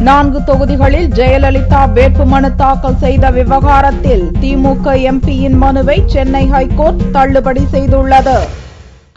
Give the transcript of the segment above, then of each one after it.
4 தொகுதிகளில் ஜெயலலிதா வேட்புமனு தாக்கல் செய்த விவகாரத்தில் திமுக எம்பியின் மனுவை சென்னை ஹைகோர்ட் தள்ளுபடி செய்துள்ளது.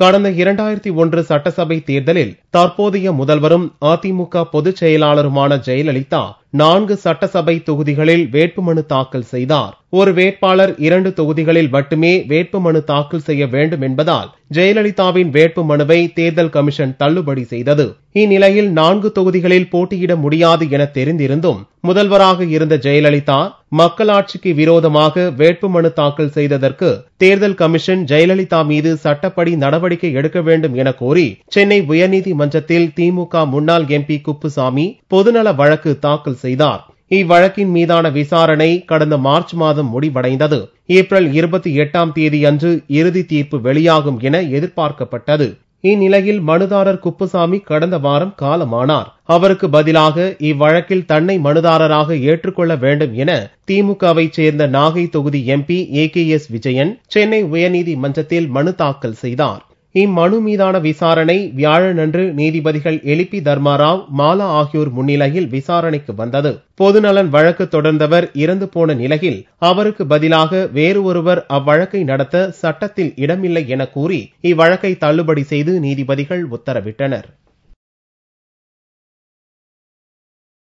கடந்த 2001 சட்டசபை தேர்தலில் தற்போதைய முதல்வரும் அதிமுக பொதுச் செயலாளருமான ஜெயலலிதா 4 சட்டசபை தொகுதிகளில் வேட்புமனு தாக்கல் செய்தார். ஒரு வேட்பாளர் 2 தொகுதிகளில் மட்டுமே வேட்புமனு தாக்கல் செய்ய வேண்டும் என்பதால் ஜெயலலிதாவின் வேட்புமனுவை தேர்தல் கமிஷன் தள்ளுபடி செய்தது. இந்நிலையில் 4 தொகுதிகளில் போட்டியிட முடியாது என தெரிந்திருந்தும் முதல்வராக இருந்த ஜெயலலிதா மக்களாட்சிக்கு விரோதமாக வேட்புமனு தாக்கல் செய்ததற்கு தேர்தல் கமிஷன் ஜெயலலிதா மீது சட்டப்படி நடவடிக்கை எடுக்க வேண்டும் என கோரி சென்னை உயர்நீதிமன்றத்தில் திமுக முன்னாள் எம்பி குப்புசாமி பொதுநல வழக்கு தாக்கல் செய்தார். இவ்வழக்கின் மீதான விசாரணை கடந்த மார்ச் மாதம் முடிவடைந்தது. ஏப்ரல் 28ஆம் தேதி அன்று இறுதி தீர்ப்பு வெளியாகும் என எதிர்பார்க்கப்பட்டது. இந்நிலையில் மனுதாரர் குப்புசாமி கடந்த வாரம் காலமானார். அவருக்கு பதிலாக இவ்வழக்கில் தன்னை மனுதாரராக ஏற்றுக்கொள்ள வேண்டும் என திமுகவை சேர்ந்த நாகை தொகுதி எம்பி AKS விஜயன் சென்னை உயர்நீதிமன்றத்தில் மனு தாக்கல் செய்தார். இம்மனு மீதான விசாரணை வியாழனன்று நீதிபதிகள் எலிபி தர்மாராவ், மாலா ஆகியோர் முன்னிலையில் விசாரணைக்கு வந்தது. பொதுநலன் வழக்கு தொடர்ந்தவர் இறந்து போன நிலையில் அவருக்கு பதிலாக வேறு ஒருவர் அவ்வழக்கை நடத்த சட்டத்தில் இடமில்லை என கூறி இவ்வழக்கை தள்ளுபடி செய்து நீதிபதிகள் உத்தரவிட்டனர்.